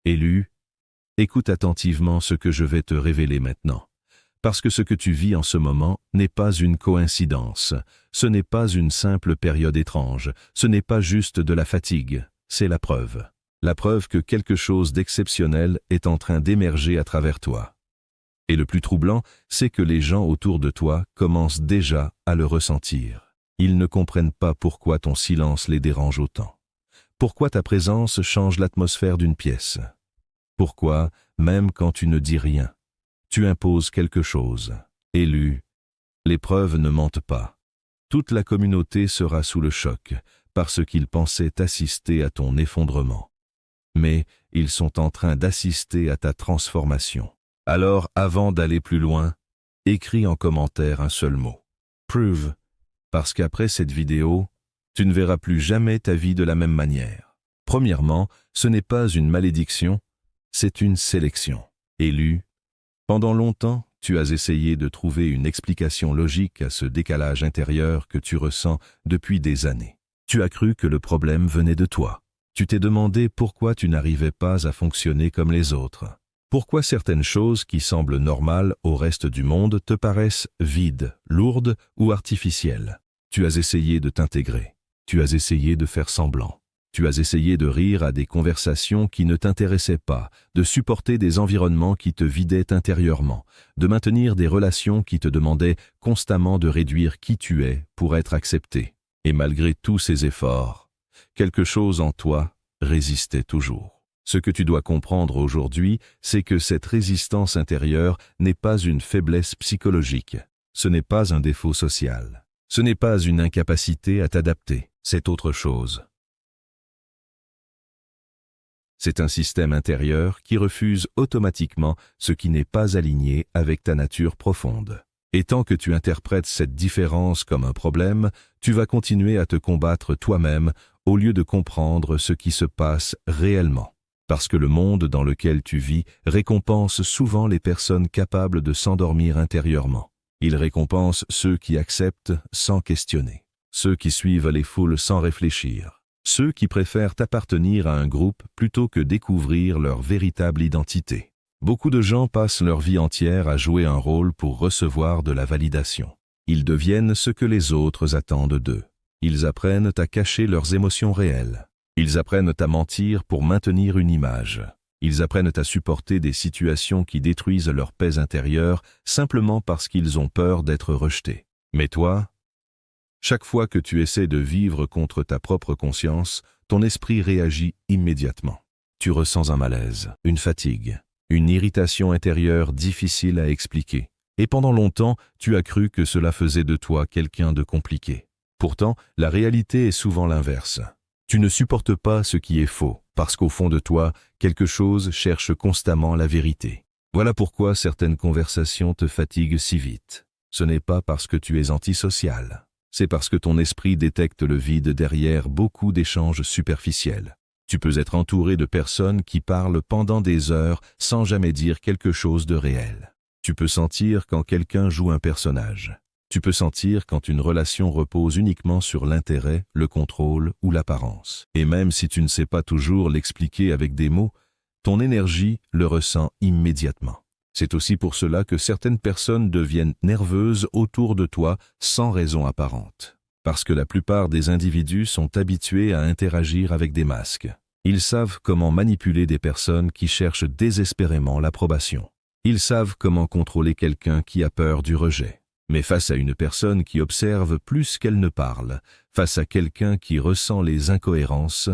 Élu, écoute attentivement ce que je vais te révéler maintenant. Parce que ce que tu vis en ce moment n'est pas une coïncidence, ce n'est pas une simple période étrange, ce n'est pas juste de la fatigue, c'est la preuve. La preuve que quelque chose d'exceptionnel est en train d'émerger à travers toi. Et le plus troublant, c'est que les gens autour de toi commencent déjà à le ressentir. Ils ne comprennent pas pourquoi ton silence les dérange autant. Pourquoi ta présence change l'atmosphère d'une pièce. Pourquoi, même quand tu ne dis rien, tu imposes quelque chose. Élu, les preuves ne mentent pas. Toute la communauté sera sous le choc, parce qu'ils pensaient assister à ton effondrement. Mais ils sont en train d'assister à ta transformation. Alors, avant d'aller plus loin, écris en commentaire un seul mot. Prove, parce qu'après cette vidéo, tu ne verras plus jamais ta vie de la même manière. Premièrement, ce n'est pas une malédiction, c'est une sélection. Élu, pendant longtemps, tu as essayé de trouver une explication logique à ce décalage intérieur que tu ressens depuis des années. Tu as cru que le problème venait de toi. Tu t'es demandé pourquoi tu n'arrivais pas à fonctionner comme les autres. Pourquoi certaines choses qui semblent normales au reste du monde te paraissent vides, lourdes ou artificielles. Tu as essayé de t'intégrer. Tu as essayé de faire semblant. Tu as essayé de rire à des conversations qui ne t'intéressaient pas, de supporter des environnements qui te vidaient intérieurement, de maintenir des relations qui te demandaient constamment de réduire qui tu es pour être accepté. Et malgré tous ces efforts, quelque chose en toi résistait toujours. Ce que tu dois comprendre aujourd'hui, c'est que cette résistance intérieure n'est pas une faiblesse psychologique. Ce n'est pas un défaut social. Ce n'est pas une incapacité à t'adapter. C'est autre chose. C'est un système intérieur qui refuse automatiquement ce qui n'est pas aligné avec ta nature profonde. Et tant que tu interprètes cette différence comme un problème, tu vas continuer à te combattre toi-même au lieu de comprendre ce qui se passe réellement. Parce que le monde dans lequel tu vis récompense souvent les personnes capables de s'endormir intérieurement. Il récompense ceux qui acceptent sans questionner, ceux qui suivent les foules sans réfléchir, ceux qui préfèrent appartenir à un groupe plutôt que découvrir leur véritable identité. Beaucoup de gens passent leur vie entière à jouer un rôle pour recevoir de la validation. Ils deviennent ce que les autres attendent d'eux. Ils apprennent à cacher leurs émotions réelles. Ils apprennent à mentir pour maintenir une image. Ils apprennent à supporter des situations qui détruisent leur paix intérieure simplement parce qu'ils ont peur d'être rejetés. Mais toi, chaque fois que tu essaies de vivre contre ta propre conscience, ton esprit réagit immédiatement. Tu ressens un malaise, une fatigue, une irritation intérieure difficile à expliquer. Et pendant longtemps, tu as cru que cela faisait de toi quelqu'un de compliqué. Pourtant, la réalité est souvent l'inverse. Tu ne supportes pas ce qui est faux, parce qu'au fond de toi, quelque chose cherche constamment la vérité. Voilà pourquoi certaines conversations te fatiguent si vite. Ce n'est pas parce que tu es antisocial. C'est parce que ton esprit détecte le vide derrière beaucoup d'échanges superficiels. Tu peux être entouré de personnes qui parlent pendant des heures sans jamais dire quelque chose de réel. Tu peux sentir quand quelqu'un joue un personnage. Tu peux sentir quand une relation repose uniquement sur l'intérêt, le contrôle ou l'apparence. Et même si tu ne sais pas toujours l'expliquer avec des mots, ton énergie le ressent immédiatement. C'est aussi pour cela que certaines personnes deviennent nerveuses autour de toi sans raison apparente. Parce que la plupart des individus sont habitués à interagir avec des masques. Ils savent comment manipuler des personnes qui cherchent désespérément l'approbation. Ils savent comment contrôler quelqu'un qui a peur du rejet. Mais face à une personne qui observe plus qu'elle ne parle, face à quelqu'un qui ressent les incohérences,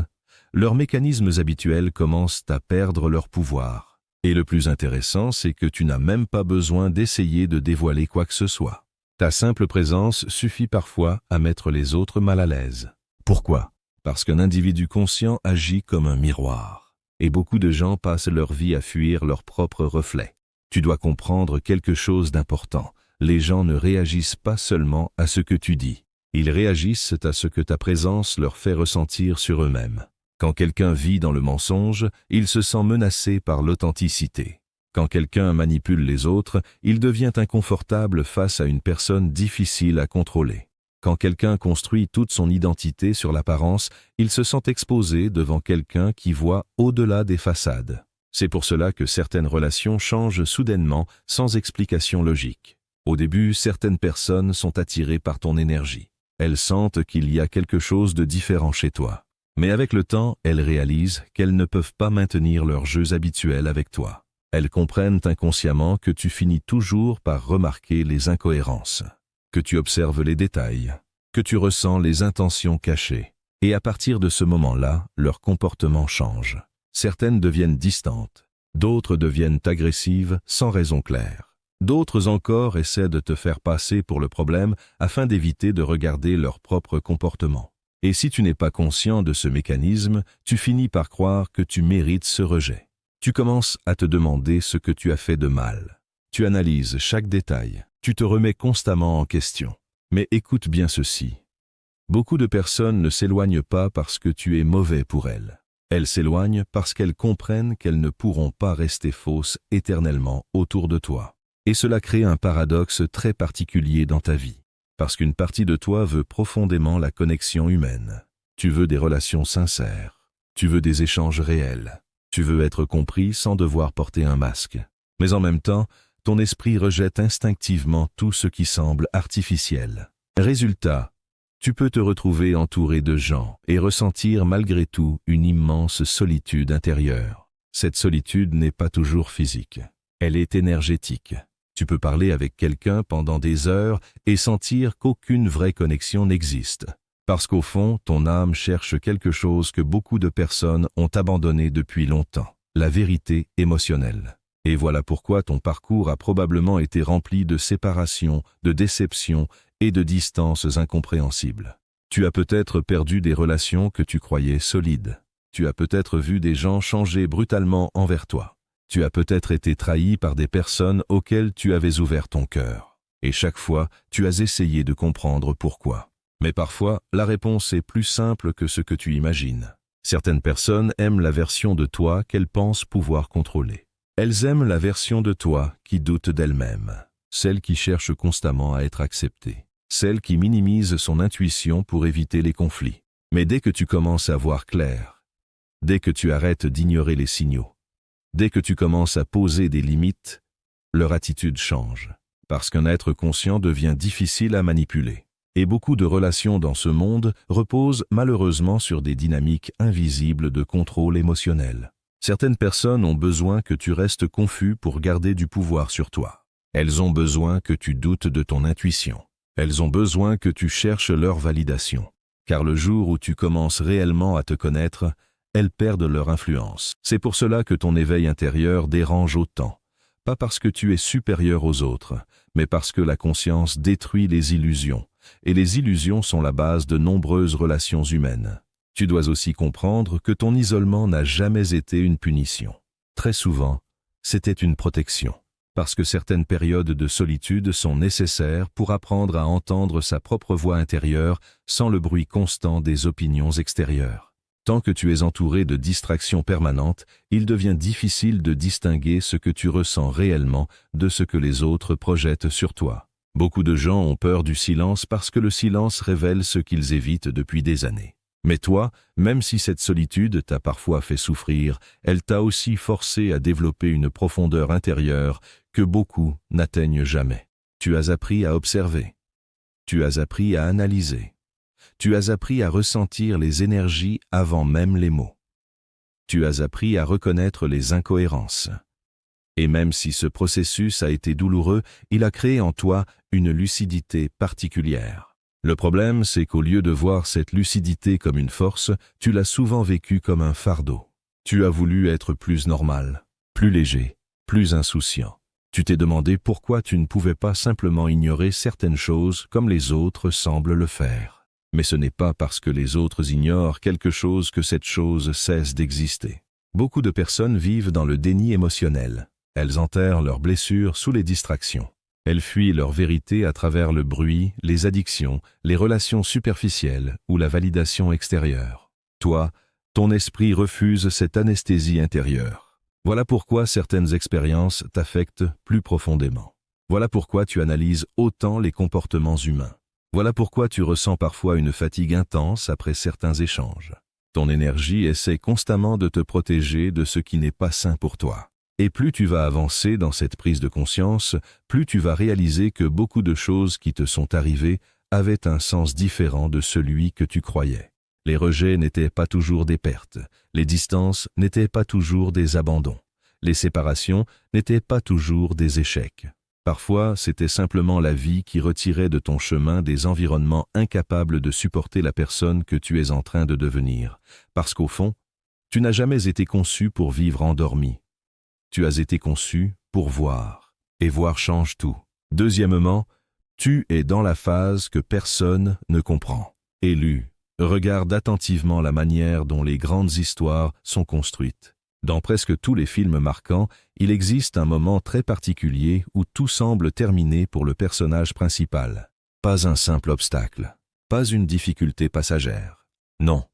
leurs mécanismes habituels commencent à perdre leur pouvoir. Et le plus intéressant, c'est que tu n'as même pas besoin d'essayer de dévoiler quoi que ce soit. Ta simple présence suffit parfois à mettre les autres mal à l'aise. Pourquoi? Parce qu'un individu conscient agit comme un miroir. Et beaucoup de gens passent leur vie à fuir leur propre reflet. Tu dois comprendre quelque chose d'important. Les gens ne réagissent pas seulement à ce que tu dis. Ils réagissent à ce que ta présence leur fait ressentir sur eux-mêmes. Quand quelqu'un vit dans le mensonge, il se sent menacé par l'authenticité. Quand quelqu'un manipule les autres, il devient inconfortable face à une personne difficile à contrôler. Quand quelqu'un construit toute son identité sur l'apparence, il se sent exposé devant quelqu'un qui voit au-delà des façades. C'est pour cela que certaines relations changent soudainement sans explication logique. Au début, certaines personnes sont attirées par ton énergie. Elles sentent qu'il y a quelque chose de différent chez toi. Mais avec le temps, elles réalisent qu'elles ne peuvent pas maintenir leurs jeux habituels avec toi. Elles comprennent inconsciemment que tu finis toujours par remarquer les incohérences, que tu observes les détails, que tu ressens les intentions cachées. Et à partir de ce moment-là, leur comportement change. Certaines deviennent distantes, d'autres deviennent agressives sans raison claire. D'autres encore essaient de te faire passer pour le problème afin d'éviter de regarder leur propre comportement. Et si tu n'es pas conscient de ce mécanisme, tu finis par croire que tu mérites ce rejet. Tu commences à te demander ce que tu as fait de mal. Tu analyses chaque détail, tu te remets constamment en question. Mais écoute bien ceci. Beaucoup de personnes ne s'éloignent pas parce que tu es mauvais pour elles. Elles s'éloignent parce qu'elles comprennent qu'elles ne pourront pas rester fausses éternellement autour de toi. Et cela crée un paradoxe très particulier dans ta vie. Parce qu'une partie de toi veut profondément la connexion humaine. Tu veux des relations sincères. Tu veux des échanges réels. Tu veux être compris sans devoir porter un masque. Mais en même temps, ton esprit rejette instinctivement tout ce qui semble artificiel. Résultat, tu peux te retrouver entouré de gens et ressentir malgré tout une immense solitude intérieure. Cette solitude n'est pas toujours physique. Elle est énergétique. Tu peux parler avec quelqu'un pendant des heures et sentir qu'aucune vraie connexion n'existe. Parce qu'au fond, ton âme cherche quelque chose que beaucoup de personnes ont abandonné depuis longtemps, la vérité émotionnelle. Et voilà pourquoi ton parcours a probablement été rempli de séparations, de déceptions et de distances incompréhensibles. Tu as peut-être perdu des relations que tu croyais solides. Tu as peut-être vu des gens changer brutalement envers toi. Tu as peut-être été trahi par des personnes auxquelles tu avais ouvert ton cœur. Et chaque fois, tu as essayé de comprendre pourquoi. Mais parfois, la réponse est plus simple que ce que tu imagines. Certaines personnes aiment la version de toi qu'elles pensent pouvoir contrôler. Elles aiment la version de toi qui doute d'elle-même, celle qui cherche constamment à être acceptée, celle qui minimise son intuition pour éviter les conflits. Mais dès que tu commences à voir clair, dès que tu arrêtes d'ignorer les signaux, dès que tu commences à poser des limites, leur attitude change, parce qu'un être conscient devient difficile à manipuler. Et beaucoup de relations dans ce monde reposent malheureusement sur des dynamiques invisibles de contrôle émotionnel. Certaines personnes ont besoin que tu restes confus pour garder du pouvoir sur toi. Elles ont besoin que tu doutes de ton intuition. Elles ont besoin que tu cherches leur validation. Car le jour où tu commences réellement à te connaître, elles perdent leur influence. C'est pour cela que ton éveil intérieur dérange autant. Pas parce que tu es supérieur aux autres, mais parce que la conscience détruit les illusions. Et les illusions sont la base de nombreuses relations humaines. Tu dois aussi comprendre que ton isolement n'a jamais été une punition. Très souvent, c'était une protection. Parce que certaines périodes de solitude sont nécessaires pour apprendre à entendre sa propre voix intérieure sans le bruit constant des opinions extérieures. Tant que tu es entouré de distractions permanentes, il devient difficile de distinguer ce que tu ressens réellement de ce que les autres projettent sur toi. Beaucoup de gens ont peur du silence parce que le silence révèle ce qu'ils évitent depuis des années. Mais toi, même si cette solitude t'a parfois fait souffrir, elle t'a aussi forcé à développer une profondeur intérieure que beaucoup n'atteignent jamais. Tu as appris à observer. Tu as appris à analyser. Tu as appris à ressentir les énergies avant même les mots. Tu as appris à reconnaître les incohérences. Et même si ce processus a été douloureux, il a créé en toi une lucidité particulière. Le problème, c'est qu'au lieu de voir cette lucidité comme une force, tu l'as souvent vécue comme un fardeau. Tu as voulu être plus normal, plus léger, plus insouciant. Tu t'es demandé pourquoi tu ne pouvais pas simplement ignorer certaines choses comme les autres semblent le faire. Mais ce n'est pas parce que les autres ignorent quelque chose que cette chose cesse d'exister. Beaucoup de personnes vivent dans le déni émotionnel. Elles enterrent leurs blessures sous les distractions. Elles fuient leur vérité à travers le bruit, les addictions, les relations superficielles ou la validation extérieure. Toi, ton esprit refuse cette anesthésie intérieure. Voilà pourquoi certaines expériences t'affectent plus profondément. Voilà pourquoi tu analyses autant les comportements humains. Voilà pourquoi tu ressens parfois une fatigue intense après certains échanges. Ton énergie essaie constamment de te protéger de ce qui n'est pas sain pour toi. Et plus tu vas avancer dans cette prise de conscience, plus tu vas réaliser que beaucoup de choses qui te sont arrivées avaient un sens différent de celui que tu croyais. Les rejets n'étaient pas toujours des pertes, les distances n'étaient pas toujours des abandons, les séparations n'étaient pas toujours des échecs. Parfois, c'était simplement la vie qui retirait de ton chemin des environnements incapables de supporter la personne que tu es en train de devenir, parce qu'au fond, tu n'as jamais été conçu pour vivre endormi. Tu as été conçu pour voir, et voir change tout. Deuxièmement, tu es dans la phase que personne ne comprend. Élu, regarde attentivement la manière dont les grandes histoires sont construites. Dans presque tous les films marquants, il existe un moment très particulier où tout semble terminé pour le personnage principal. Pas un simple obstacle, pas une difficulté passagère. Non,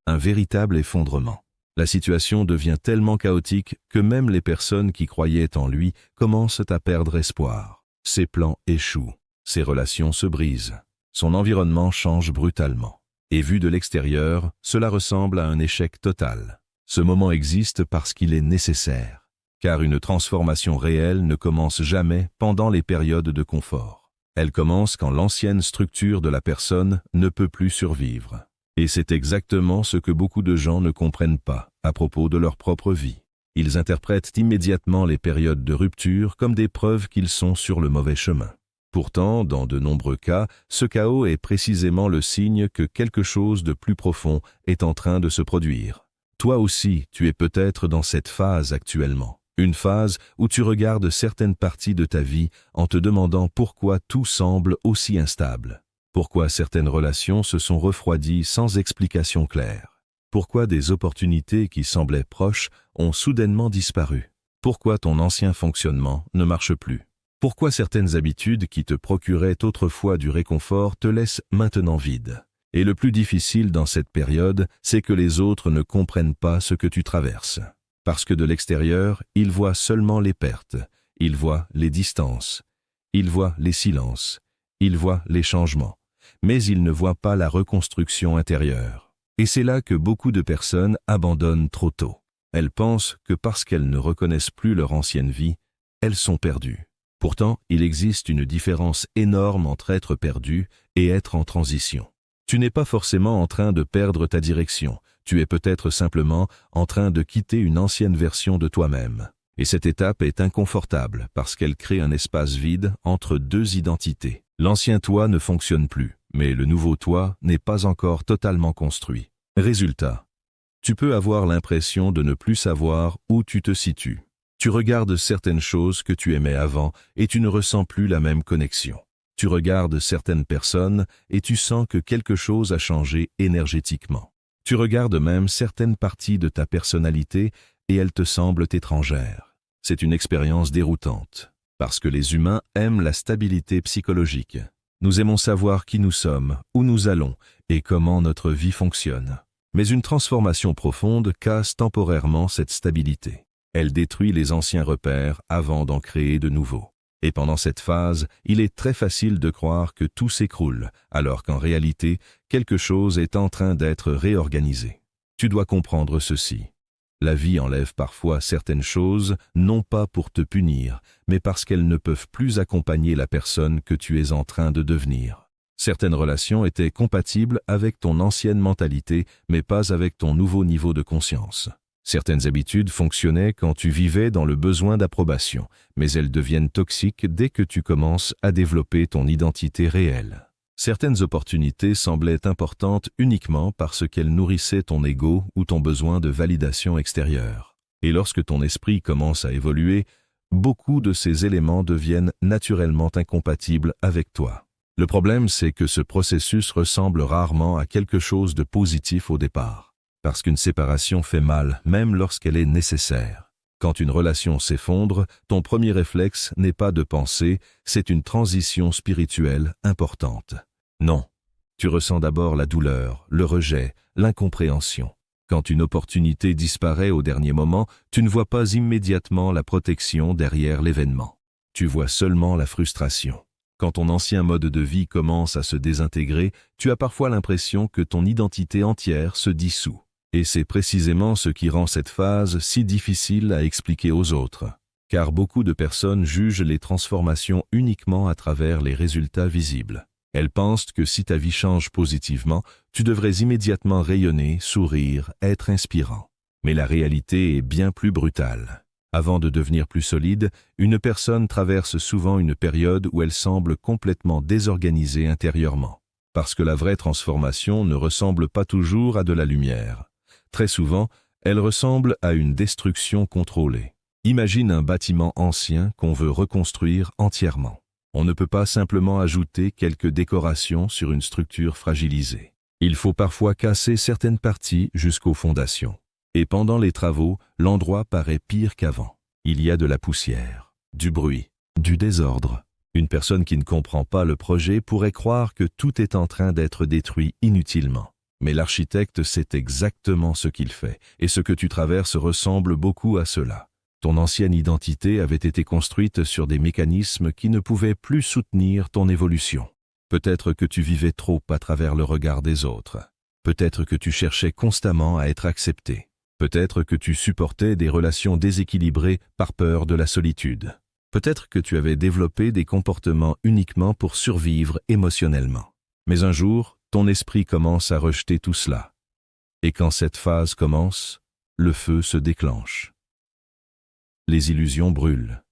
un véritable effondrement. La situation devient tellement chaotique que même les personnes qui croyaient en lui commencent à perdre espoir. Ses plans échouent, ses relations se brisent, son environnement change brutalement. Et vu de l'extérieur, cela ressemble à un échec total. Ce moment existe parce qu'il est nécessaire, car une transformation réelle ne commence jamais pendant les périodes de confort. Elle commence quand l'ancienne structure de la personne ne peut plus survivre. Et c'est exactement ce que beaucoup de gens ne comprennent pas à propos de leur propre vie. Ils interprètent immédiatement les périodes de rupture comme des preuves qu'ils sont sur le mauvais chemin. Pourtant, dans de nombreux cas, ce chaos est précisément le signe que quelque chose de plus profond est en train de se produire. Toi aussi, tu es peut-être dans cette phase actuellement. Une phase où tu regardes certaines parties de ta vie en te demandant pourquoi tout semble aussi instable. Pourquoi certaines relations se sont refroidies sans explication claire. Pourquoi des opportunités qui semblaient proches ont soudainement disparu. Pourquoi ton ancien fonctionnement ne marche plus. Pourquoi certaines habitudes qui te procuraient autrefois du réconfort te laissent maintenant vide. Et le plus difficile dans cette période, c'est que les autres ne comprennent pas ce que tu traverses. Parce que de l'extérieur, ils voient seulement les pertes, ils voient les distances, ils voient les silences, ils voient les changements, mais ils ne voient pas la reconstruction intérieure. Et c'est là que beaucoup de personnes abandonnent trop tôt. Elles pensent que parce qu'elles ne reconnaissent plus leur ancienne vie, elles sont perdues. Pourtant, il existe une différence énorme entre être perdu et être en transition. Tu n'es pas forcément en train de perdre ta direction, tu es peut-être simplement en train de quitter une ancienne version de toi-même. Et cette étape est inconfortable parce qu'elle crée un espace vide entre deux identités. L'ancien toi ne fonctionne plus, mais le nouveau toi n'est pas encore totalement construit. Résultat, tu peux avoir l'impression de ne plus savoir où tu te situes. Tu regardes certaines choses que tu aimais avant et tu ne ressens plus la même connexion. Tu regardes certaines personnes et tu sens que quelque chose a changé énergétiquement. Tu regardes même certaines parties de ta personnalité et elles te semblent étrangères. C'est une expérience déroutante, parce que les humains aiment la stabilité psychologique. Nous aimons savoir qui nous sommes, où nous allons et comment notre vie fonctionne. Mais une transformation profonde casse temporairement cette stabilité. Elle détruit les anciens repères avant d'en créer de nouveaux. Et pendant cette phase, il est très facile de croire que tout s'écroule, alors qu'en réalité, quelque chose est en train d'être réorganisé. Tu dois comprendre ceci. La vie enlève parfois certaines choses, non pas pour te punir, mais parce qu'elles ne peuvent plus accompagner la personne que tu es en train de devenir. Certaines relations étaient compatibles avec ton ancienne mentalité, mais pas avec ton nouveau niveau de conscience. Certaines habitudes fonctionnaient quand tu vivais dans le besoin d'approbation, mais elles deviennent toxiques dès que tu commences à développer ton identité réelle. Certaines opportunités semblaient importantes uniquement parce qu'elles nourrissaient ton ego ou ton besoin de validation extérieure. Et lorsque ton esprit commence à évoluer, beaucoup de ces éléments deviennent naturellement incompatibles avec toi. Le problème, c'est que ce processus ressemble rarement à quelque chose de positif au départ. Parce qu'une séparation fait mal, même lorsqu'elle est nécessaire. Quand une relation s'effondre, ton premier réflexe n'est pas de penser, c'est une transition spirituelle importante. Non, tu ressens d'abord la douleur, le rejet, l'incompréhension. Quand une opportunité disparaît au dernier moment, tu ne vois pas immédiatement la protection derrière l'événement. Tu vois seulement la frustration. Quand ton ancien mode de vie commence à se désintégrer, tu as parfois l'impression que ton identité entière se dissout. Et c'est précisément ce qui rend cette phase si difficile à expliquer aux autres. Car beaucoup de personnes jugent les transformations uniquement à travers les résultats visibles. Elles pensent que si ta vie change positivement, tu devrais immédiatement rayonner, sourire, être inspirant. Mais la réalité est bien plus brutale. Avant de devenir plus solide, une personne traverse souvent une période où elle semble complètement désorganisée intérieurement. Parce que la vraie transformation ne ressemble pas toujours à de la lumière. Très souvent, elle ressemble à une destruction contrôlée. Imagine un bâtiment ancien qu'on veut reconstruire entièrement. On ne peut pas simplement ajouter quelques décorations sur une structure fragilisée. Il faut parfois casser certaines parties jusqu'aux fondations. Et pendant les travaux, l'endroit paraît pire qu'avant. Il y a de la poussière, du bruit, du désordre. Une personne qui ne comprend pas le projet pourrait croire que tout est en train d'être détruit inutilement. Mais l'architecte sait exactement ce qu'il fait, et ce que tu traverses ressemble beaucoup à cela. Ton ancienne identité avait été construite sur des mécanismes qui ne pouvaient plus soutenir ton évolution. Peut-être que tu vivais trop à travers le regard des autres. Peut-être que tu cherchais constamment à être accepté. Peut-être que tu supportais des relations déséquilibrées par peur de la solitude. Peut-être que tu avais développé des comportements uniquement pour survivre émotionnellement. Mais un jour, ton esprit commence à rejeter tout cela. Et quand cette phase commence, le feu se déclenche. Les illusions brûlent.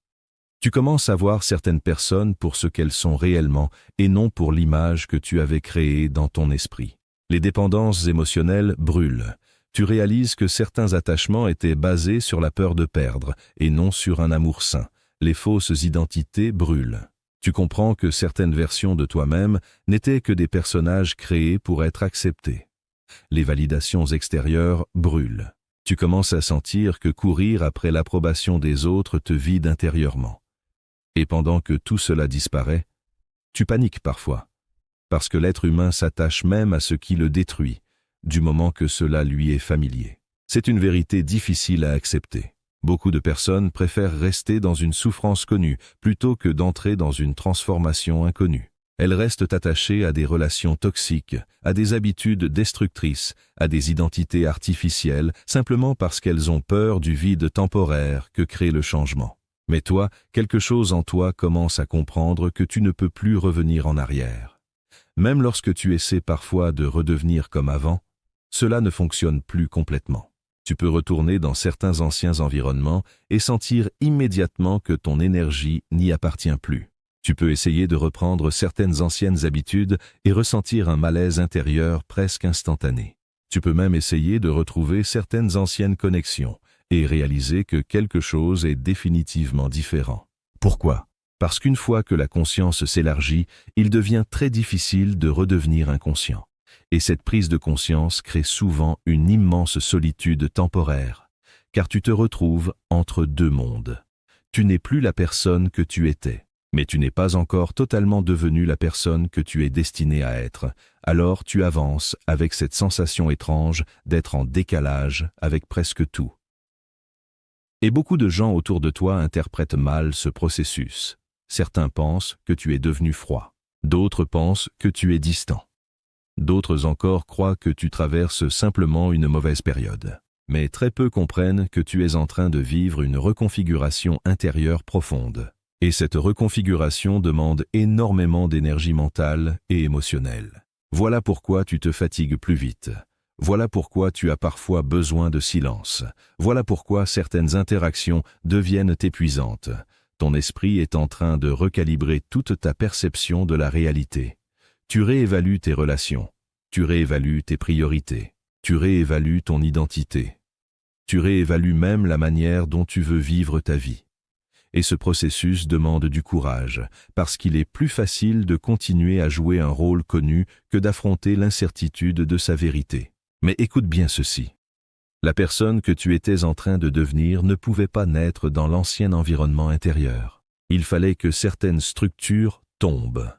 Tu commences à voir certaines personnes pour ce qu'elles sont réellement et non pour l'image que tu avais créée dans ton esprit. Les dépendances émotionnelles brûlent. Tu réalises que certains attachements étaient basés sur la peur de perdre et non sur un amour sain. Les fausses identités brûlent. Tu comprends que certaines versions de toi-même n'étaient que des personnages créés pour être acceptés. Les validations extérieures brûlent. Tu commences à sentir que courir après l'approbation des autres te vide intérieurement. Et pendant que tout cela disparaît, tu paniques parfois, parce que l'être humain s'attache même à ce qui le détruit, du moment que cela lui est familier. C'est une vérité difficile à accepter. Beaucoup de personnes préfèrent rester dans une souffrance connue plutôt que d'entrer dans une transformation inconnue. Elles restent attachées à des relations toxiques, à des habitudes destructrices, à des identités artificielles, simplement parce qu'elles ont peur du vide temporaire que crée le changement. Mais toi, quelque chose en toi commence à comprendre que tu ne peux plus revenir en arrière. Même lorsque tu essaies parfois de redevenir comme avant, cela ne fonctionne plus complètement. Tu peux retourner dans certains anciens environnements et sentir immédiatement que ton énergie n'y appartient plus. Tu peux essayer de reprendre certaines anciennes habitudes et ressentir un malaise intérieur presque instantané. Tu peux même essayer de retrouver certaines anciennes connexions et réaliser que quelque chose est définitivement différent. Pourquoi? Parce qu'une fois que la conscience s'élargit, il devient très difficile de redevenir inconscient. Et cette prise de conscience crée souvent une immense solitude temporaire, car tu te retrouves entre deux mondes. Tu n'es plus la personne que tu étais, mais tu n'es pas encore totalement devenu la personne que tu es destiné à être. Alors tu avances avec cette sensation étrange d'être en décalage avec presque tout. Et beaucoup de gens autour de toi interprètent mal ce processus. Certains pensent que tu es devenu froid. D'autres pensent que tu es distant. D'autres encore croient que tu traverses simplement une mauvaise période. Mais très peu comprennent que tu es en train de vivre une reconfiguration intérieure profonde. Et cette reconfiguration demande énormément d'énergie mentale et émotionnelle. Voilà pourquoi tu te fatigues plus vite. Voilà pourquoi tu as parfois besoin de silence. Voilà pourquoi certaines interactions deviennent épuisantes. Ton esprit est en train de recalibrer toute ta perception de la réalité. Tu réévalues tes relations, tu réévalues tes priorités, tu réévalues ton identité. Tu réévalues même la manière dont tu veux vivre ta vie. Et ce processus demande du courage, parce qu'il est plus facile de continuer à jouer un rôle connu que d'affronter l'incertitude de sa vérité. Mais écoute bien ceci. La personne que tu étais en train de devenir ne pouvait pas naître dans l'ancien environnement intérieur. Il fallait que certaines structures tombent.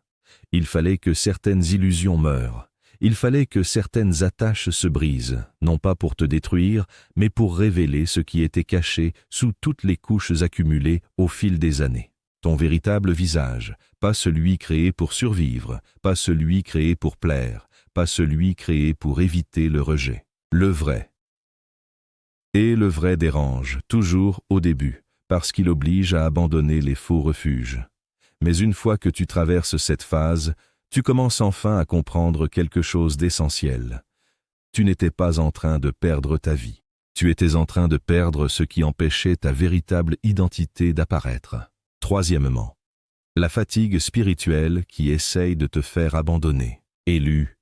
Il fallait que certaines illusions meurent. Il fallait que certaines attaches se brisent, non pas pour te détruire, mais pour révéler ce qui était caché sous toutes les couches accumulées au fil des années. Ton véritable visage, pas celui créé pour survivre, pas celui créé pour plaire, pas celui créé pour éviter le rejet. Le vrai, Et le vrai dérange, toujours au début, parce qu'il oblige à abandonner les faux refuges. Mais une fois que tu traverses cette phase, tu commences enfin à comprendre quelque chose d'essentiel. Tu n'étais pas en train de perdre ta vie. Tu étais en train de perdre ce qui empêchait ta véritable identité d'apparaître. Troisièmement, la fatigue spirituelle qui essaye de te faire abandonner. Élu.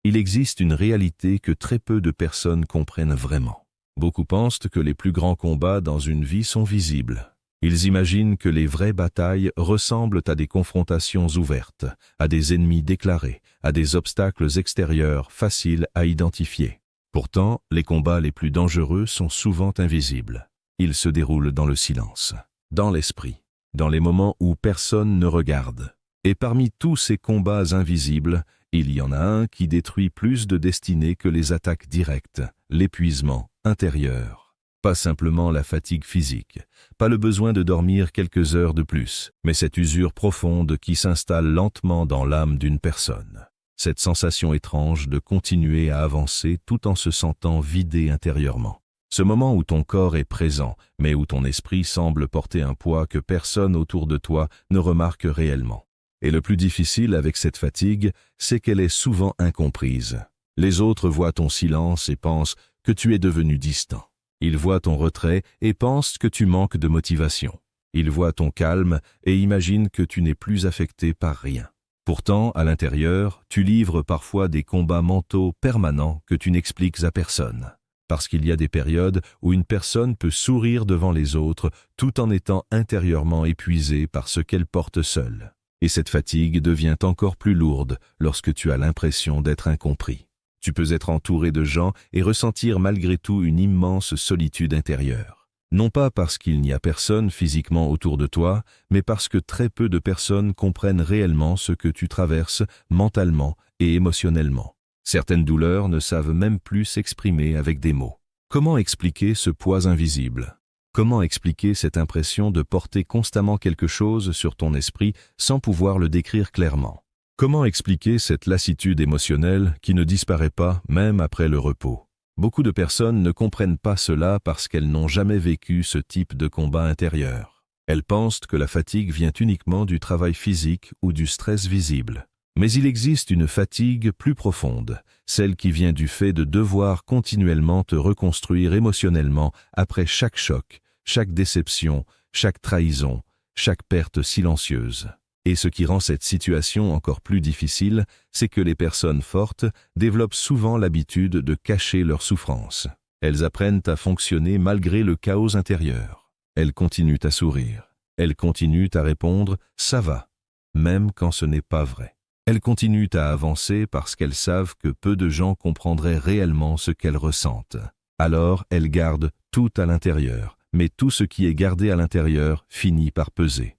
Il existe une réalité que très peu de personnes comprennent vraiment. Beaucoup pensent que les plus grands combats dans une vie sont visibles. Ils imaginent que les vraies batailles ressemblent à des confrontations ouvertes, à des ennemis déclarés, à des obstacles extérieurs faciles à identifier. Pourtant, les combats les plus dangereux sont souvent invisibles. Ils se déroulent dans le silence, dans l'esprit, dans les moments où personne ne regarde. Et parmi tous ces combats invisibles, il y en a un qui détruit plus de destinées que les attaques directes, l'épuisement intérieur. Pas simplement la fatigue physique, pas le besoin de dormir quelques heures de plus, mais cette usure profonde qui s'installe lentement dans l'âme d'une personne. Cette sensation étrange de continuer à avancer tout en se sentant vidé intérieurement. Ce moment où ton corps est présent, mais où ton esprit semble porter un poids que personne autour de toi ne remarque réellement. Et le plus difficile avec cette fatigue, c'est qu'elle est souvent incomprise. Les autres voient ton silence et pensent que tu es devenu distant. Ils voient ton retrait et pensent que tu manques de motivation. Ils voient ton calme et imaginent que tu n'es plus affecté par rien. Pourtant, à l'intérieur, tu livres parfois des combats mentaux permanents que tu n'expliques à personne. Parce qu'il y a des périodes où une personne peut sourire devant les autres tout en étant intérieurement épuisée par ce qu'elle porte seule. Et cette fatigue devient encore plus lourde lorsque tu as l'impression d'être incompris. Tu peux être entouré de gens et ressentir malgré tout une immense solitude intérieure. Non pas parce qu'il n'y a personne physiquement autour de toi, mais parce que très peu de personnes comprennent réellement ce que tu traverses mentalement et émotionnellement. Certaines douleurs ne savent même plus s'exprimer avec des mots. Comment expliquer ce poids invisible? Comment expliquer cette impression de porter constamment quelque chose sur ton esprit sans pouvoir le décrire clairement? Comment expliquer cette lassitude émotionnelle qui ne disparaît pas même après le repos? Beaucoup de personnes ne comprennent pas cela parce qu'elles n'ont jamais vécu ce type de combat intérieur. Elles pensent que la fatigue vient uniquement du travail physique ou du stress visible. Mais il existe une fatigue plus profonde, celle qui vient du fait de devoir continuellement te reconstruire émotionnellement après chaque choc, chaque déception, chaque trahison, chaque perte silencieuse. Et ce qui rend cette situation encore plus difficile, c'est que les personnes fortes développent souvent l'habitude de cacher leur souffrance. Elles apprennent à fonctionner malgré le chaos intérieur. Elles continuent à sourire. Elles continuent à répondre « ça va », même quand ce n'est pas vrai. Elles continuent à avancer parce qu'elles savent que peu de gens comprendraient réellement ce qu'elles ressentent. Alors, elles gardent tout à l'intérieur, mais tout ce qui est gardé à l'intérieur finit par peser.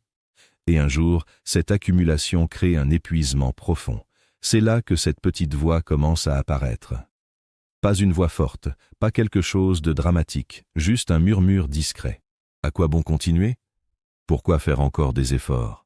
Et un jour, cette accumulation crée un épuisement profond. C'est là que cette petite voix commence à apparaître. Pas une voix forte, pas quelque chose de dramatique, juste un murmure discret. À quoi bon continuer? Pourquoi faire encore des efforts?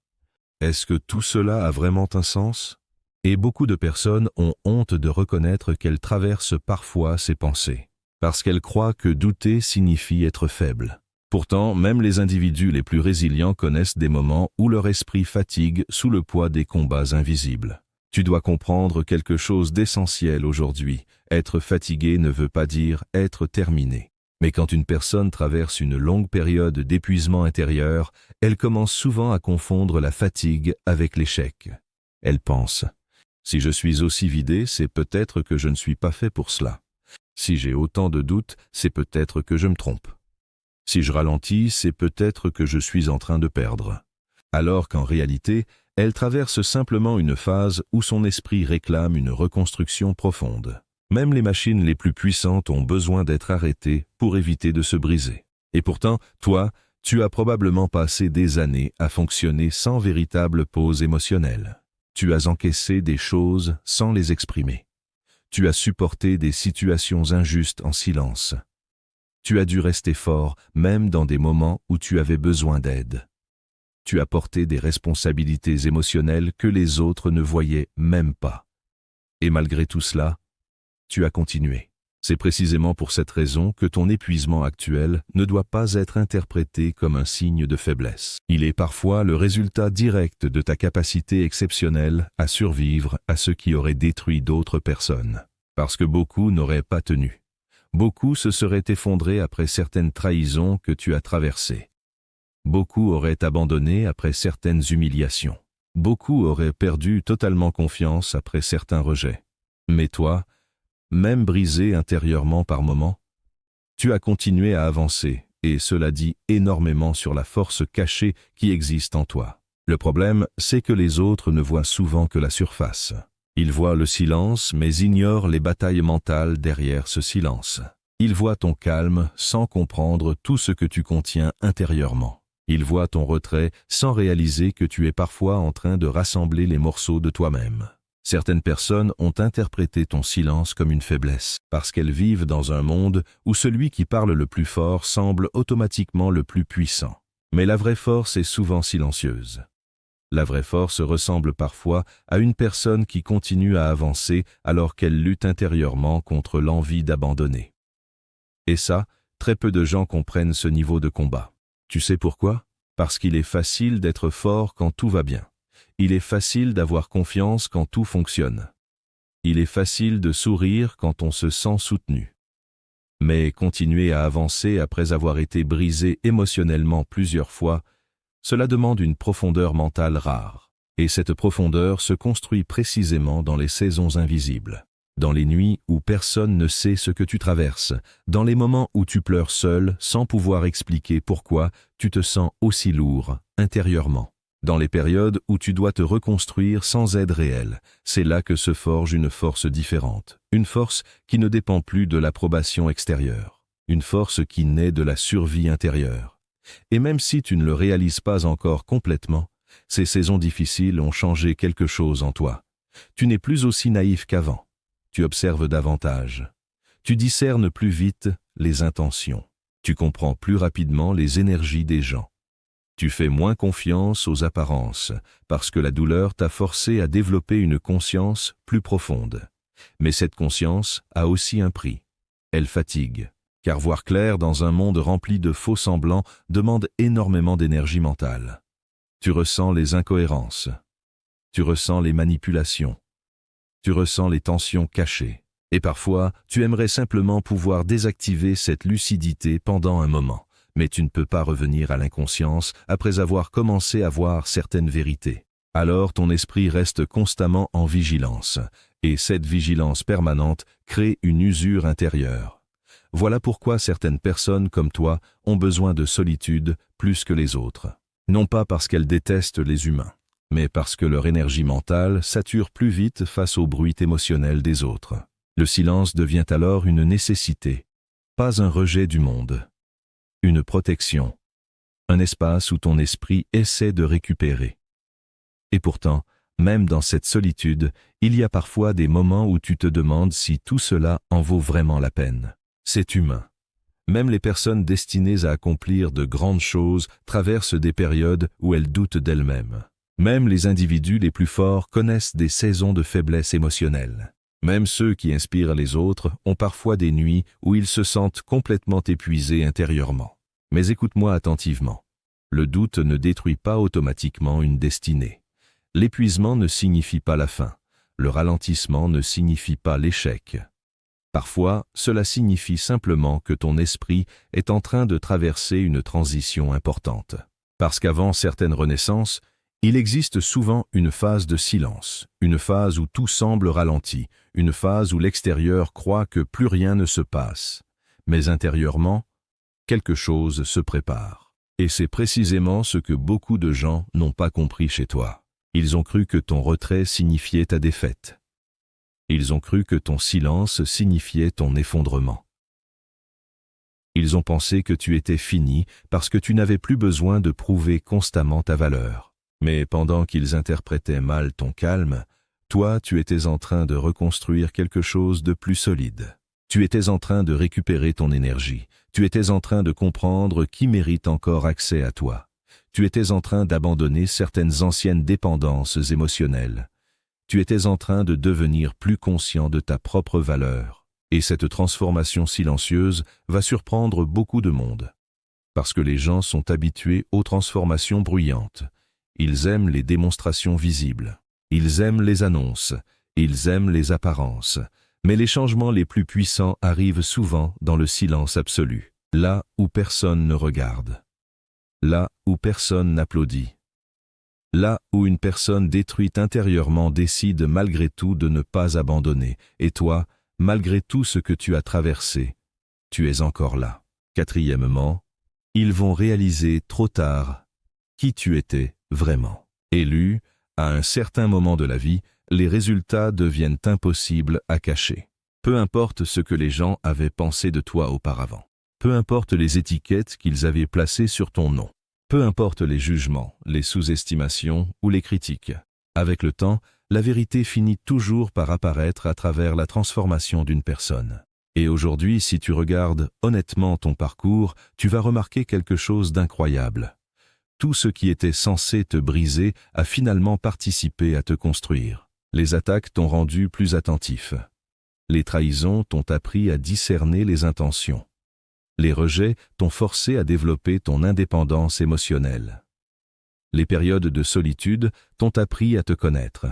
Est-ce que tout cela a vraiment un sens? Et beaucoup de personnes ont honte de reconnaître qu'elles traversent parfois ces pensées, parce qu'elles croient que douter signifie être faible. Pourtant, même les individus les plus résilients connaissent des moments où leur esprit fatigue sous le poids des combats invisibles. Tu dois comprendre quelque chose d'essentiel aujourd'hui. Être fatigué ne veut pas dire être terminé. Mais quand une personne traverse une longue période d'épuisement intérieur, elle commence souvent à confondre la fatigue avec l'échec. Elle pense « Si je suis aussi vidé, c'est peut-être que je ne suis pas fait pour cela. Si j'ai autant de doutes, c'est peut-être que je me trompe. Si je ralentis, c'est peut-être que je suis en train de perdre. » Alors qu'en réalité, elle traverse simplement une phase où son esprit réclame une reconstruction profonde. Même les machines les plus puissantes ont besoin d'être arrêtées pour éviter de se briser. Et pourtant, toi, tu as probablement passé des années à fonctionner sans véritable pause émotionnelle. Tu as encaissé des choses sans les exprimer. Tu as supporté des situations injustes en silence. Tu as dû rester fort, même dans des moments où tu avais besoin d'aide. Tu as porté des responsabilités émotionnelles que les autres ne voyaient même pas. Et malgré tout cela, tu as continué. C'est précisément pour cette raison que ton épuisement actuel ne doit pas être interprété comme un signe de faiblesse. Il est parfois le résultat direct de ta capacité exceptionnelle à survivre à ce qui aurait détruit d'autres personnes. Parce que beaucoup n'auraient pas tenu. Beaucoup se seraient effondrés après certaines trahisons que tu as traversées. Beaucoup auraient abandonné après certaines humiliations. Beaucoup auraient perdu totalement confiance après certains rejets. Mais toi, même brisé intérieurement par moments, tu as continué à avancer, et cela dit énormément sur la force cachée qui existe en toi. Le problème, c'est que les autres ne voient souvent que la surface. Ils voient le silence, mais ignorent les batailles mentales derrière ce silence. Ils voient ton calme sans comprendre tout ce que tu contiens intérieurement. Ils voient ton retrait sans réaliser que tu es parfois en train de rassembler les morceaux de toi-même. Certaines personnes ont interprété ton silence comme une faiblesse, parce qu'elles vivent dans un monde où celui qui parle le plus fort semble automatiquement le plus puissant. Mais la vraie force est souvent silencieuse. La vraie force ressemble parfois à une personne qui continue à avancer alors qu'elle lutte intérieurement contre l'envie d'abandonner. Et ça, très peu de gens comprennent ce niveau de combat. Tu sais pourquoi? Parce qu'il est facile d'être fort quand tout va bien. Il est facile d'avoir confiance quand tout fonctionne. Il est facile de sourire quand on se sent soutenu. Mais continuer à avancer après avoir été brisé émotionnellement plusieurs fois, cela demande une profondeur mentale rare. Et cette profondeur se construit précisément dans les saisons invisibles. Dans les nuits où personne ne sait ce que tu traverses, dans les moments où tu pleures seul sans pouvoir expliquer pourquoi tu te sens aussi lourd intérieurement. Dans les périodes où tu dois te reconstruire sans aide réelle, c'est là que se forge une force différente. Une force qui ne dépend plus de l'approbation extérieure. Une force qui naît de la survie intérieure. Et même si tu ne le réalises pas encore complètement, ces saisons difficiles ont changé quelque chose en toi. Tu n'es plus aussi naïf qu'avant. Tu observes davantage. Tu discernes plus vite les intentions. Tu comprends plus rapidement les énergies des gens. Tu fais moins confiance aux apparences, parce que la douleur t'a forcé à développer une conscience plus profonde. Mais cette conscience a aussi un prix. Elle fatigue, car voir clair dans un monde rempli de faux semblants demande énormément d'énergie mentale. Tu ressens les incohérences. Tu ressens les manipulations. Tu ressens les tensions cachées. Et parfois, tu aimerais simplement pouvoir désactiver cette lucidité pendant un moment. Mais tu ne peux pas revenir à l'inconscience après avoir commencé à voir certaines vérités. Alors ton esprit reste constamment en vigilance, et cette vigilance permanente crée une usure intérieure. Voilà pourquoi certaines personnes comme toi ont besoin de solitude plus que les autres. Non pas parce qu'elles détestent les humains, mais parce que leur énergie mentale sature plus vite face au bruit émotionnel des autres. Le silence devient alors une nécessité, pas un rejet du monde. Une protection, un espace où ton esprit essaie de récupérer. Et pourtant, même dans cette solitude, il y a parfois des moments où tu te demandes si tout cela en vaut vraiment la peine. C'est humain. Même les personnes destinées à accomplir de grandes choses traversent des périodes où elles doutent d'elles-mêmes. Même les individus les plus forts connaissent des saisons de faiblesse émotionnelle. Même ceux qui inspirent les autres ont parfois des nuits où ils se sentent complètement épuisés intérieurement. Mais écoute-moi attentivement. Le doute ne détruit pas automatiquement une destinée. L'épuisement ne signifie pas la fin. Le ralentissement ne signifie pas l'échec. Parfois, cela signifie simplement que ton esprit est en train de traverser une transition importante. Parce qu'avant certaines renaissances, il existe souvent une phase de silence, une phase où tout semble ralenti, une phase où l'extérieur croit que plus rien ne se passe. Mais intérieurement, quelque chose se prépare. Et c'est précisément ce que beaucoup de gens n'ont pas compris chez toi. Ils ont cru que ton retrait signifiait ta défaite. Ils ont cru que ton silence signifiait ton effondrement. Ils ont pensé que tu étais fini parce que tu n'avais plus besoin de prouver constamment ta valeur. Mais pendant qu'ils interprétaient mal ton calme, toi, tu étais en train de reconstruire quelque chose de plus solide. Tu étais en train de récupérer ton énergie. Tu étais en train de comprendre qui mérite encore accès à toi. Tu étais en train d'abandonner certaines anciennes dépendances émotionnelles. Tu étais en train de devenir plus conscient de ta propre valeur. Et cette transformation silencieuse va surprendre beaucoup de monde. Parce que les gens sont habitués aux transformations bruyantes. Ils aiment les démonstrations visibles. Ils aiment les annonces. Ils aiment les apparences. Mais les changements les plus puissants arrivent souvent dans le silence absolu. Là où personne ne regarde. Là où personne n'applaudit. Là où une personne détruite intérieurement décide malgré tout de ne pas abandonner. Et toi, malgré tout ce que tu as traversé, tu es encore là. Quatrièmement, ils vont réaliser trop tard qui tu étais vraiment. Élu, à un certain moment de la vie, les résultats deviennent impossibles à cacher. Peu importe ce que les gens avaient pensé de toi auparavant. Peu importe les étiquettes qu'ils avaient placées sur ton nom. Peu importe les jugements, les sous-estimations ou les critiques. Avec le temps, la vérité finit toujours par apparaître à travers la transformation d'une personne. Et aujourd'hui, si tu regardes honnêtement ton parcours, tu vas remarquer quelque chose d'incroyable. Tout ce qui était censé te briser a finalement participé à te construire. Les attaques t'ont rendu plus attentif. Les trahisons t'ont appris à discerner les intentions. Les rejets t'ont forcé à développer ton indépendance émotionnelle. Les périodes de solitude t'ont appris à te connaître.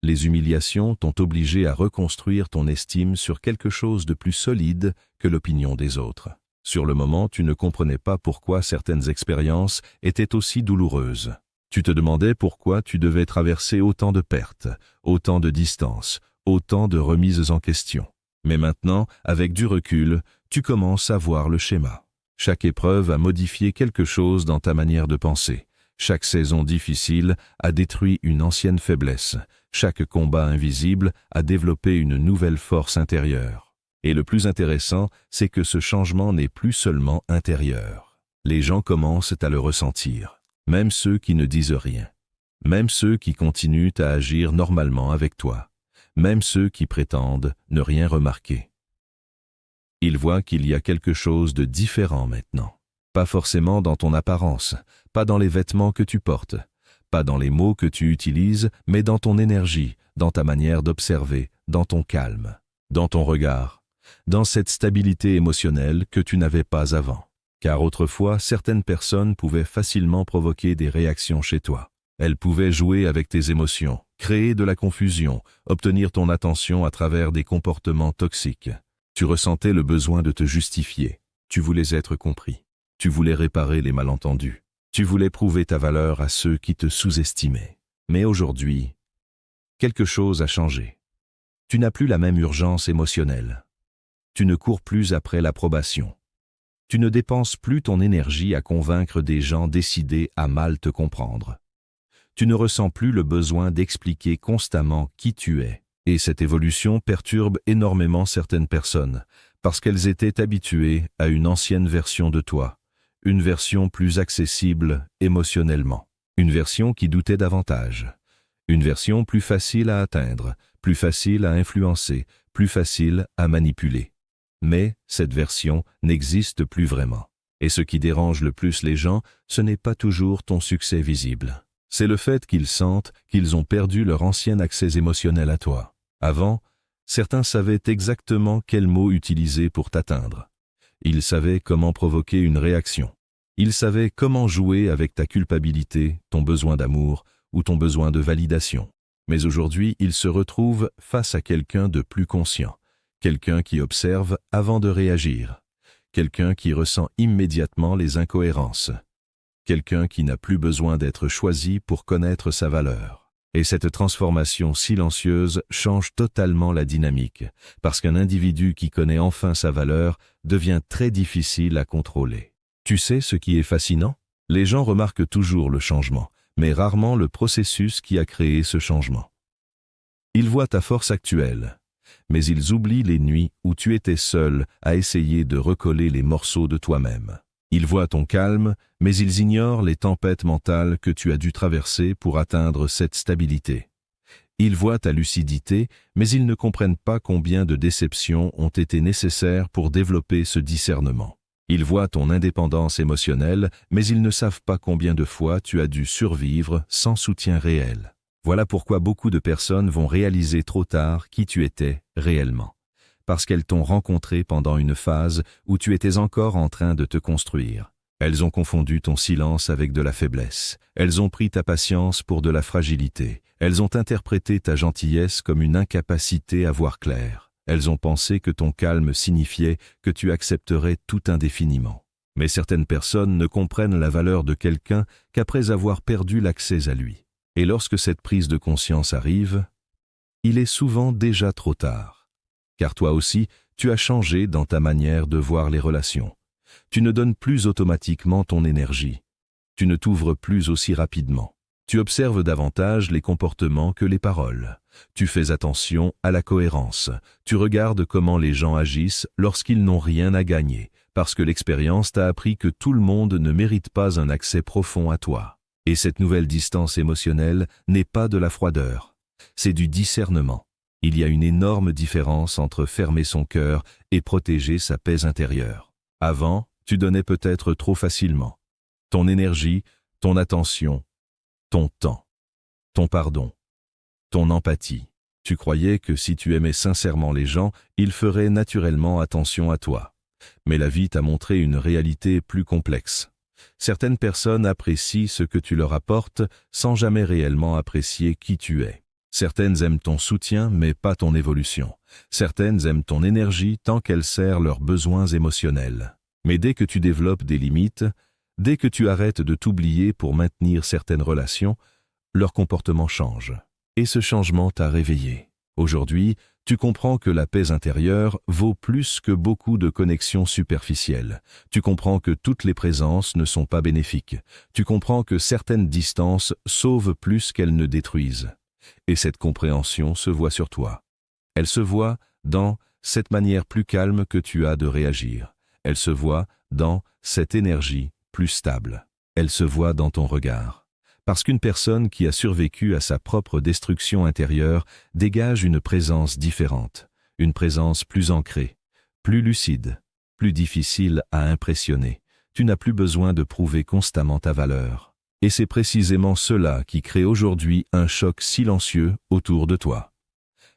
Les humiliations t'ont obligé à reconstruire ton estime sur quelque chose de plus solide que l'opinion des autres. Sur le moment, tu ne comprenais pas pourquoi certaines expériences étaient aussi douloureuses. Tu te demandais pourquoi tu devais traverser autant de pertes, autant de distance, autant de remises en question. Mais maintenant, avec du recul, tu commences à voir le schéma. Chaque épreuve a modifié quelque chose dans ta manière de penser. Chaque saison difficile a détruit une ancienne faiblesse. Chaque combat invisible a développé une nouvelle force intérieure. Et le plus intéressant, c'est que ce changement n'est plus seulement intérieur. Les gens commencent à le ressentir, même ceux qui ne disent rien, même ceux qui continuent à agir normalement avec toi, même ceux qui prétendent ne rien remarquer. Ils voient qu'il y a quelque chose de différent maintenant. Pas forcément dans ton apparence, pas dans les vêtements que tu portes, pas dans les mots que tu utilises, mais dans ton énergie, dans ta manière d'observer, dans ton calme, dans ton regard, dans cette stabilité émotionnelle que tu n'avais pas avant. Car autrefois, certaines personnes pouvaient facilement provoquer des réactions chez toi. Elles pouvaient jouer avec tes émotions, créer de la confusion, obtenir ton attention à travers des comportements toxiques. Tu ressentais le besoin de te justifier. Tu voulais être compris. Tu voulais réparer les malentendus. Tu voulais prouver ta valeur à ceux qui te sous-estimaient. Mais aujourd'hui, quelque chose a changé. Tu n'as plus la même urgence émotionnelle. Tu ne cours plus après l'approbation. Tu ne dépenses plus ton énergie à convaincre des gens décidés à mal te comprendre. Tu ne ressens plus le besoin d'expliquer constamment qui tu es. Et cette évolution perturbe énormément certaines personnes, parce qu'elles étaient habituées à une ancienne version de toi, une version plus accessible émotionnellement, une version qui doutait davantage, une version plus facile à atteindre, plus facile à influencer, plus facile à manipuler. Mais cette version n'existe plus vraiment. Et ce qui dérange le plus les gens, ce n'est pas toujours ton succès visible. C'est le fait qu'ils sentent qu'ils ont perdu leur ancien accès émotionnel à toi. Avant, certains savaient exactement quels mots utiliser pour t'atteindre. Ils savaient comment provoquer une réaction. Ils savaient comment jouer avec ta culpabilité, ton besoin d'amour ou ton besoin de validation. Mais aujourd'hui, ils se retrouvent face à quelqu'un de plus conscient, quelqu'un qui observe avant de réagir, quelqu'un qui ressent immédiatement les incohérences, quelqu'un qui n'a plus besoin d'être choisi pour connaître sa valeur. Et cette transformation silencieuse change totalement la dynamique, parce qu'un individu qui connaît enfin sa valeur devient très difficile à contrôler. Tu sais ce qui est fascinant? Les gens remarquent toujours le changement, mais rarement le processus qui a créé ce changement. Ils voient ta force actuelle, mais ils oublient les nuits où tu étais seul à essayer de recoller les morceaux de toi-même. Ils voient ton calme, mais ils ignorent les tempêtes mentales que tu as dû traverser pour atteindre cette stabilité. Ils voient ta lucidité, mais ils ne comprennent pas combien de déceptions ont été nécessaires pour développer ce discernement. Ils voient ton indépendance émotionnelle, mais ils ne savent pas combien de fois tu as dû survivre sans soutien réel. Voilà pourquoi beaucoup de personnes vont réaliser trop tard qui tu étais réellement. parce qu'elles t'ont rencontré pendant une phase où tu étais encore en train de te construire. Elles ont confondu ton silence avec de la faiblesse. Elles ont pris ta patience pour de la fragilité. Elles ont interprété ta gentillesse comme une incapacité à voir clair. Elles ont pensé que ton calme signifiait que tu accepterais tout indéfiniment. Mais certaines personnes ne comprennent la valeur de quelqu'un qu'après avoir perdu l'accès à lui. Et lorsque cette prise de conscience arrive, il est souvent déjà trop tard. Car toi aussi, tu as changé dans ta manière de voir les relations. Tu ne donnes plus automatiquement ton énergie. Tu ne t'ouvres plus aussi rapidement. Tu observes davantage les comportements que les paroles. Tu fais attention à la cohérence. Tu regardes comment les gens agissent lorsqu'ils n'ont rien à gagner, parce que l'expérience t'a appris que tout le monde ne mérite pas un accès profond à toi. Et cette nouvelle distance émotionnelle n'est pas de la froideur, c'est du discernement. Il y a une énorme différence entre fermer son cœur et protéger sa paix intérieure. Avant, tu donnais peut-être trop facilement. Ton énergie, ton attention, ton temps, ton pardon, ton empathie. Tu croyais que si tu aimais sincèrement les gens, ils feraient naturellement attention à toi. Mais la vie t'a montré une réalité plus complexe. Certaines personnes apprécient ce que tu leur apportes sans jamais réellement apprécier qui tu es. Certaines aiment ton soutien mais pas ton évolution. Certaines aiment ton énergie tant qu'elle sert leurs besoins émotionnels. Mais dès que tu développes des limites, dès que tu arrêtes de t'oublier pour maintenir certaines relations, leur comportement change. Et ce changement t'a réveillé. Aujourd'hui, tu comprends que la paix intérieure vaut plus que beaucoup de connexions superficielles. Tu comprends que toutes les présences ne sont pas bénéfiques. Tu comprends que certaines distances sauvent plus qu'elles ne détruisent. Et cette compréhension se voit sur toi. Elle se voit dans cette manière plus calme que tu as de réagir. Elle se voit dans cette énergie plus stable. Elle se voit dans ton regard. Parce qu'une personne qui a survécu à sa propre destruction intérieure dégage une présence différente, une présence plus ancrée, plus lucide, plus difficile à impressionner. Tu n'as plus besoin de prouver constamment ta valeur. Et c'est précisément cela qui crée aujourd'hui un choc silencieux autour de toi.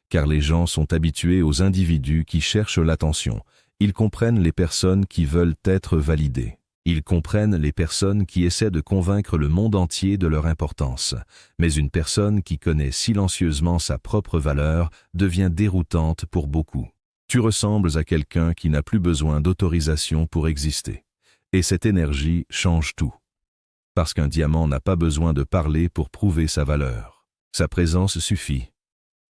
Car les gens sont habitués aux individus qui cherchent l'attention. Ils comprennent les personnes qui veulent être validées. Ils comprennent les personnes qui essaient de convaincre le monde entier de leur importance. Mais une personne qui connaît silencieusement sa propre valeur devient déroutante pour beaucoup. Tu ressembles à quelqu'un qui n'a plus besoin d'autorisation pour exister. Et cette énergie change tout. Parce qu'un diamant n'a pas besoin de parler pour prouver sa valeur. Sa présence suffit.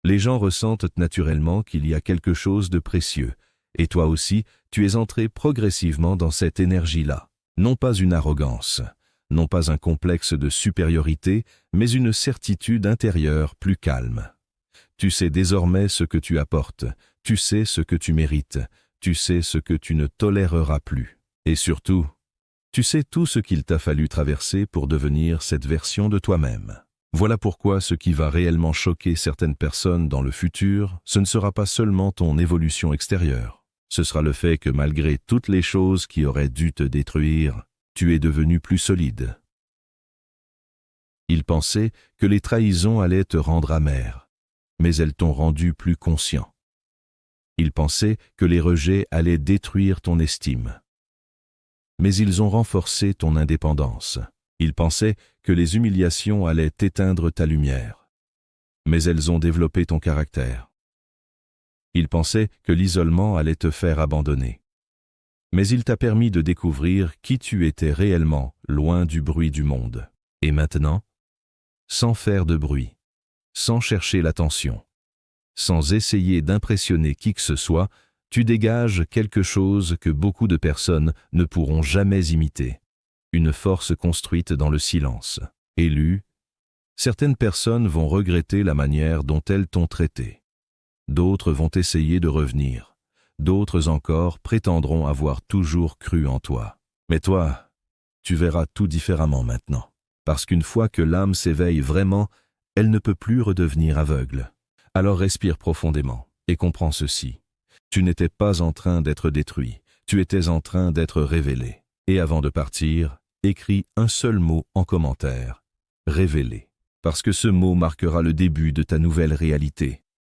Les gens ressentent naturellement qu'il y a quelque chose de précieux. Et toi aussi, tu es entré progressivement dans cette énergie-là. Non pas une arrogance, non pas un complexe de supériorité, mais une certitude intérieure plus calme. Tu sais désormais ce que tu apportes, tu sais ce que tu mérites, tu sais ce que tu ne toléreras plus. Et surtout, tu sais tout ce qu'il t'a fallu traverser pour devenir cette version de toi-même. Voilà pourquoi ce qui va réellement choquer certaines personnes dans le futur, ce ne sera pas seulement ton évolution extérieure. Ce sera le fait que malgré toutes les choses qui auraient dû te détruire, tu es devenu plus solide. Ils pensaient que les trahisons allaient te rendre amer, mais elles t'ont rendu plus conscient. Ils pensaient que les rejets allaient détruire ton estime, mais ils ont renforcé ton indépendance. Ils pensaient que les humiliations allaient éteindre ta lumière, mais elles ont développé ton caractère. Ils pensaient que l'isolement allait te faire abandonner. Mais il t'a permis de découvrir qui tu étais réellement, loin du bruit du monde. Et maintenant, sans faire de bruit, sans chercher l'attention, sans essayer d'impressionner qui que ce soit, tu dégages quelque chose que beaucoup de personnes ne pourront jamais imiter. Une force construite dans le silence. Élue, certaines personnes vont regretter la manière dont elles t'ont traité. D'autres vont essayer de revenir. D'autres encore prétendront avoir toujours cru en toi. Mais toi, tu verras tout différemment maintenant. Parce qu'une fois que l'âme s'éveille vraiment, elle ne peut plus redevenir aveugle. Alors respire profondément et comprends ceci. Tu n'étais pas en train d'être détruit, tu étais en train d'être révélé. Et avant de partir, écris un seul mot en commentaire. Révélé. Parce que ce mot marquera le début de ta nouvelle réalité.